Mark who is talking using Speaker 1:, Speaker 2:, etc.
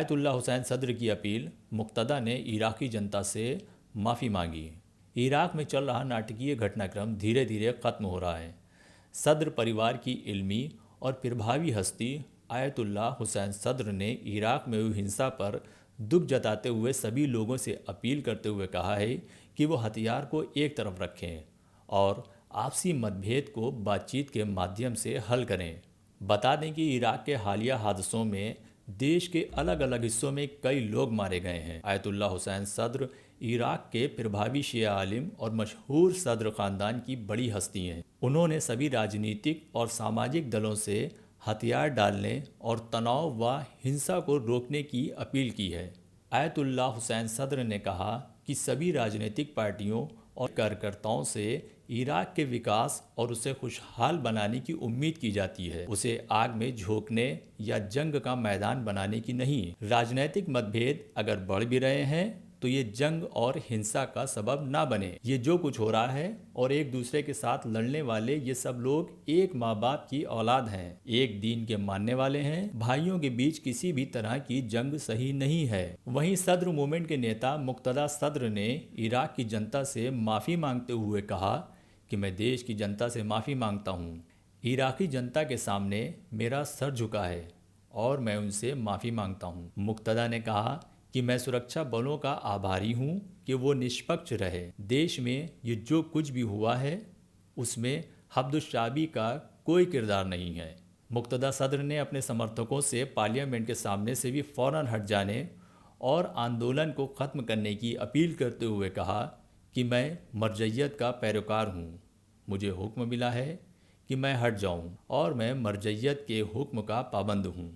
Speaker 1: Ayatollah Hussain सद्र की appeal, मुक्तदा ने इराक़ी जनता से माफ़ी मांगी। इराक़ में चल रहा नाटकीय घटनाक्रम धीरे धीरे ख़त्म हो रहा है। सद्र परिवार की इल्मी और प्रभावी हस्ती आयतुल्लाह हुसैन सद्र ने इराक़ में हुई हिंसा पर दुख जताते हुए सभी लोगों से अपील करते हुए कहा है कि वो हथियार को एक तरफ रखें और आपसी मतभेद को बातचीत के माध्यम से हल करें। बता दें कि इराक़ के हालिया हादसों में देश के अलग अलग हिस्सों में कई लोग मारे गए हैं। आयतुल्लाह हुसैन सद्र इराक़ के प्रभावी शिया आलिम और मशहूर सद्र ख़ानदान की बड़ी हस्ती हैं। उन्होंने सभी राजनीतिक और सामाजिक दलों से हथियार डालने और तनाव व हिंसा को रोकने की अपील की है। आयतुल्लाह हुसैन सद्र ने कहा कि सभी राजनीतिक पार्टियों और कार्यकर्ताओं से इराक़ के विकास और उसे खुशहाल बनाने की उम्मीद की जाती है, उसे आग में झोंकने या जंग का मैदान बनाने की नहीं। राजनीतिक मतभेद अगर बढ़ भी रहे हैं तो ये जंग और हिंसा का सबब ना बने। ये जो कुछ हो रहा है और एक दूसरे के साथ लड़ने वाले ये सब लोग एक माँ बाप की औलाद हैं, एक दीन के मानने वाले हैं। भाइयों के बीच किसी भी तरह की जंग सही नहीं है। वहीं सद्र मूवमेंट के नेता मुक्तदा सद्र ने इराक़ की जनता से माफ़ी मांगते हुए कहा कि मैं देश की जनता से माफ़ी मांगता हूँ। इराक़ी जनता के सामने मेरा सर झुका है और मैं उनसे माफ़ी मांगता हूँ। मुक्तदा ने कहा कि मैं सुरक्षा बलों का आभारी हूँ कि वो निष्पक्ष रहे। देश में ये जो कुछ भी हुआ है उसमें हब्दुश-शाबी का कोई किरदार नहीं है। मुक्तदा सद्र ने अपने समर्थकों से पार्लियामेंट के सामने से भी फ़ौरन हट जाने और आंदोलन को ख़त्म करने की अपील करते हुए कहा कि मैं मरजैयत का पैरोकार हूँ। मुझे हुक्म मिला है कि मैं हट जाऊँ और मैं मरजैयत के हुक्म का पाबंद हूँ।